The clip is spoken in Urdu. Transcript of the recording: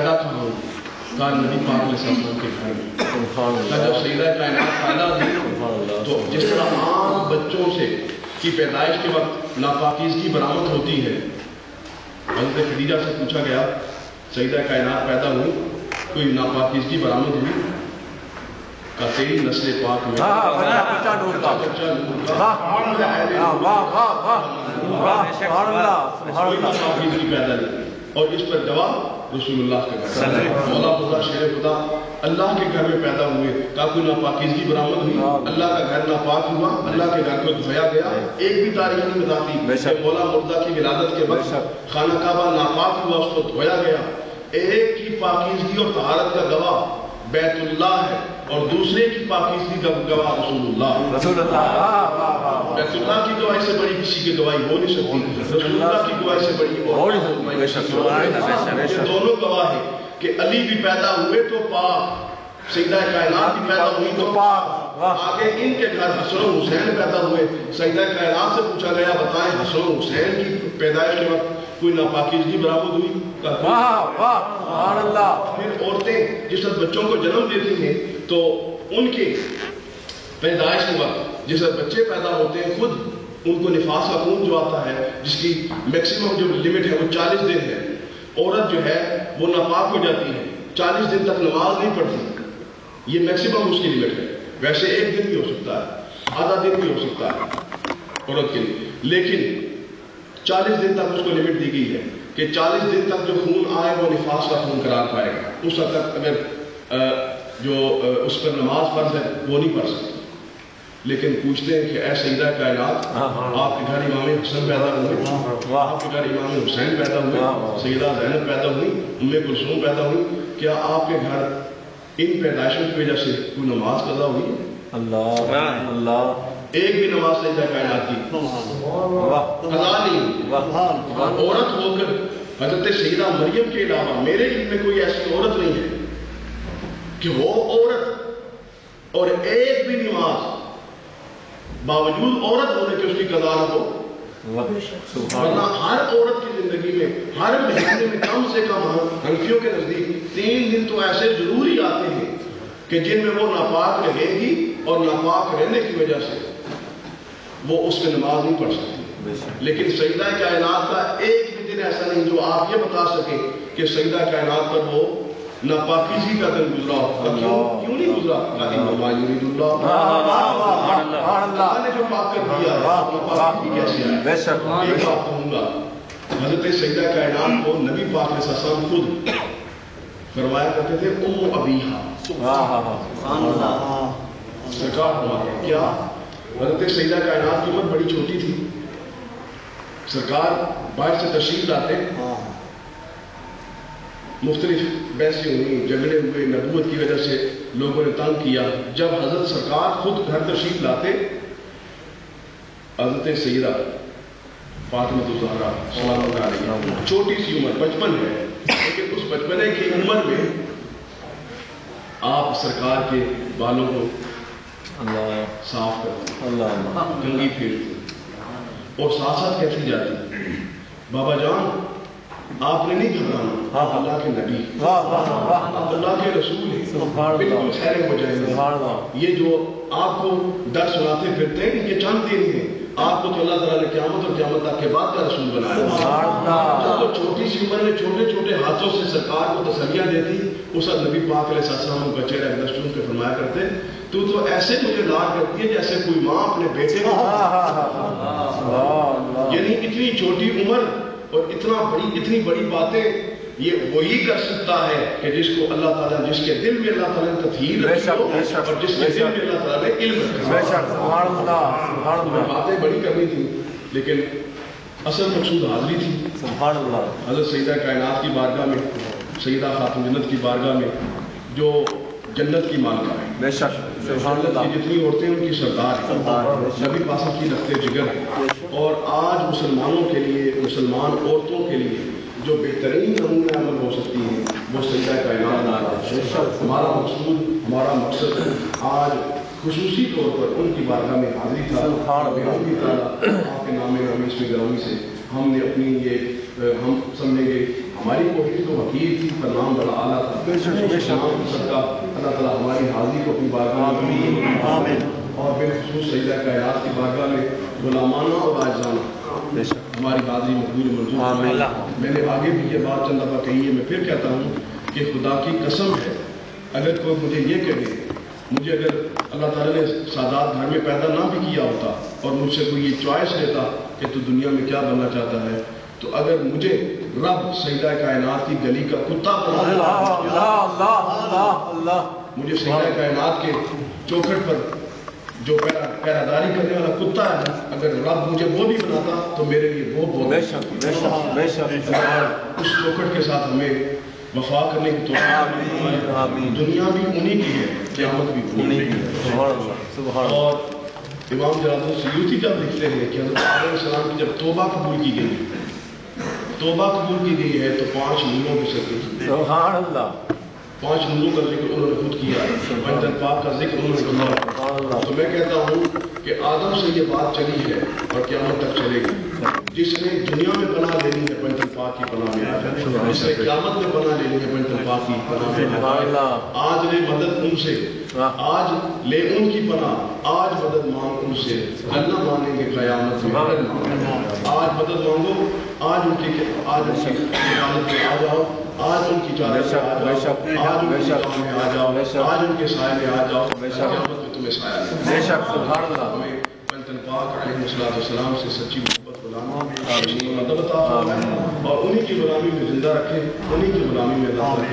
پیدا کہاں ہوئی؟ کہا نبی پاک علیہ السلام کے گھر میں۔ جب سیدہ کائنات پیدا ہوئی تو جس طرح عام بچوں سے کی پیدائش کے وقت ناپاکیزگی برآمد ہوتی ہے، حضرت خدیجہ سے پوچھا گیا سیدہ کائنات پیدا ہوئی کوئی ناپاکیزگی برآمد ہوئی؟ کہا تیری نسل پاک میں کوئی ناپاکیزگی پیدا نہیں، اور اس پر گواہ رسول اللہ کے گھر مولا خدا شیر خدا اللہ کے گھر میں پیدا ہوئے۔ کہا کوئی ناپاکیزگی برآمد ہوئی؟ اللہ کا گھر ناپاک ہوا، اللہ کے گھر کو دھویا گیا۔ ایک بھی تاریخ نہیں بتاتی کہ مولا مرزا کی ولادت کے وقت خانہ کعبہ ناپاک ہوا، اس کو دھویا گیا۔ ایک کی پاکیزگی اور طہارت کا گواہ بیت اللہ ہے، اور دوسرے کی پاکیزگی کا گواہ رسول اللہ۔ بیت اللہ کی گواہی سے بڑی کسی کی گواہی ہو نہیں سکتی، رسول اللہ کی گواہی سے بڑی اور دونوں گواہ ہیں کہ علی بھی پیدا ہوئے تو پاک، سیدہ کائنات بھی پیدا ہوئی تو پاک۔ آگے ان کے گھر حسن و حسین پیدا ہوئے۔ سیدہ کائنات سے پوچھا گیا بتائیں حسن و حسین کی پیدائش کے وقت کوئی ناپاکیزگی برآمد ہوئی؟ پھر عورتیں جس وقت بچوں کو جنم دیتی ہیں تو ان کے پیدائش کے وقت جس وقت بچے پیدا ہوتے ہیں خود ان کو نفاس کا خون جو آتا ہے، جس کی میکسیمم جو لمٹ ہے وہ 40 دن ہے، عورت جو ہے وہ ناپاک ہو جاتی ہے، 40 دن تک نماز نہیں پڑھتی، یہ میکسیمم اس کی لمٹ ہے۔ ویسے ایک دن بھی ہو سکتا ہے، آدھا دن بھی ہو سکتا ہے عورت کے لیے، لیکن 40 دن تک اس کو لمٹ دی گئی ہے کہ 40 دن تک جو خون آئے وہ نفاس کا خون قرار پائے گا۔ اس وقت تک اگر جو اس پر نماز فرض ہے وہ نہیں پڑھ سکتی۔ لیکن پوچھتے ہیں کہ اے سیدہ کائنات، آپ کے گھر امام حسن پیدا ہوئے، آپ کے گھر امام حسین پیدا ہوئے، سیدہ زینب پیدا ہوئی، ام کلثوم پیدا ہوئی، کیا آپ کے گھر ان پیدائشوں کی وجہ سے کوئی نماز قضا ہوئی؟ اللہ ایک بھی نماز سیدہ کائنات کی قضا نہیں۔ عورت ہو کر حضرت سیدہ مریم کے علاوہ میرے علم میں کوئی ایسی عورت نہیں ہے کہ وہ عورت اور ایک بھی نماز باوجود عورت ہونے کے اس کی قضا نہ ہو۔ ورنہ ہر عورت کی زندگی میں ہر مہینے میں کم سے کم حنفیوں کے نزدیک 3 دن تو ایسے ضروری آتے ہیں کہ جن میں وہ ناپاک رہے گی، اور ناپاک رہنے کی وجہ سے وہ اس میں نماز نہیں پڑھ سکتی۔ لیکن سیدہ کائنات کا ایک بھی دن ایسا نہیں جو آپ یہ بتا سکیں کہ سیدہ کائنات پر وہ ناپاکیزگی کا دن گزرا ہو۔ کیوں نہیں گزرا؟ انما یرید اللہ، اللہ نے جو پاک کر دیا ہے ناپاکیزگی کیسے آئے؟ ایک بات کہوں گا، حضرت سیدہ کائنات کو نبی پاک علیہ السلام خود فرمایا کرتے تھے ام ابیہا، سرکار فرماتے ہیں کیا حضرت سیدہ کائنات کی عمر بڑی چھوٹی تھی، سرکار باہر سے تشریف لاتے، مختلف بحثیں ہوئی، جھگڑے ہوئے، نبوت کی وجہ سے لوگوں نے تنگ کیا۔ جب حضرت سرکار خود گھر تشریف لاتے، حضرت سیدہ فاطمہ الزہرا سلام اللہ علیہا، چھوٹی سی عمر 55 ہے، لیکن اس 55 کی عمر میں آپ سرکار کے بالوں کو صاف کرتے، کنگھی پھیرتے، اور ساتھ ساتھ کہتی جاتی بابا جان آپ نے نہیں گھبرانا، اللہ کے نبی، اللہ کے رسول ہیں، بالکل خیر ہو جائیں گے۔ یہ جو آپ کو ڈر سناتے پھرتے ہیں یہ چند دن ہیں، آپ کو تو اللہ تعالیٰ نے قیامت اور قیامت تک کے بعد کا رسول بنایا۔ جب وہ چھوٹی سی عمر میں چھوٹے چھوٹے ہاتھوں سے سرکار کو تسلیاں دیتی، اس وقت نبی پاک علیہ السلام کا چہرہ اقدس چوم کے فرمایا کرتے تو ایسے مجھے لاڈ کرتی ہے جیسے کوئی ماں اپنے بیٹے کو، یعنی اتنی چھوٹی عمر اور اتنی بڑی باتیں یہ وہی کر سکتا ہے کہ جس کو اللہ تعالیٰ، جس کے دل میں اللہ تعالیٰ نے تطہیر رکھی ہو، اور جس کے دل میں اللہ تعالیٰ نے علم رکھا ہو۔ باتیں بڑی کرنی تھی لیکن اصل مقصود حاضری تھی۔ حضرت سیدہ کائنات کی بارگاہ میں، سیدہ خاتون جنت کی بارگاہ میں جو جنت کی مالکہ ہے، بے شک جنت کی جتنی عورتیں ان کی سردار ہیں، نبی پاک کی رفتے جگر ہے۔ اور آج مسلمانوں کے لیے، مسلمان عورتوں کے لیے جو بہترین نمونہ عمل ہو سکتی ہیں وہ سیدہ کائنات ہے۔ ہمارا مقصود، ہمارا مقصد آج خصوصی طور پر ان کی بارگاہ میں حاضری تھا۔ بے تعالیٰ آپ کے نام گرامی، اس میں گرامی سے ہم نے اپنی یہ ہم سمجھیں گے ہماری کوشش تو وکیل تھی پر نام بڑا اعلیٰ تھا. نام صدقہ اللہ تعالیٰ ہماری حاضری کو اپنی بارگاہ میں اور بالخصوص سیدہ کائنات کی بارگاہ میں غلامانہ اور عاجزانہ ہماری حاضری مقبول منظور. میں نے آگے بھی یہ بات چند دفعہ کہی ہے, میں پھر کہتا ہوں کہ خدا کی قسم ہے اگر کوئی مجھے یہ کہے, مجھے اگر اللہ تعالیٰ نے سادات گھر میں پیدا نہ بھی کیا ہوتا اور مجھ سے کوئی یہ چوائس لیتا کہ تو دنیا میں کیا بننا چاہتا ہے, تو اگر مجھے رب سیدہ کائنات کی گلی کا کتا بنا مجھے سیدہ کائنات کے چوکھٹ پر جو پیراداری کرنے والا کتا ہے, اگر رب مجھے وہ بھی بناتا تو میرے لیے وہ بہت اس چوکھٹ کے ساتھ ہمیں وفا کرنے کی توفیق. دنیا بھی انہی کی ہے, قیامت بھی انہی کی ہے. اور امام جلال السیوطی جب لکھتے ہیں کہ حضرت آدم علیہ السلام کی جب توبہ قبول کی گئی ہے تو 5 نوروں کی شکل, سبحان اللہ, 5 نوروں کا ذکر انہوں نے خود کیا ہے, پنجل پاک کا ذکر انہوں نے کیا. تو میں کہتا ہوں کہ آدم سے یہ بات چلی ہے اور قیامت تک چلے گی. جس نے دنیا میں پناہ لینی ہے پنجل پاک کی پناہ میں, جس نے قیامت میں پناہ لینی ہے پنجل پاک کی پناہ میں. آج لے مدد ان سے, آج لے ان کی پناہ, آج مدد مانگ ان سے, کل نہ مانیں گے قیامت میں. آج مدد مانگو, آج ان کی حالت میں آ جاؤ, آج ان کی چادر میں آ جاؤ, آج ان کی جام میں آ جاؤ, آج ان کے سائے میں آ جاؤ, قیامت میں تمہیں سایہ لے. ہمیں پنجل پاک علیہ السلام سے سچی محبت مدد عطا فرمائے اور انہی کی غلامی میں زندہ رکھے, انہی کی غلامی میں اللہ تعالیٰ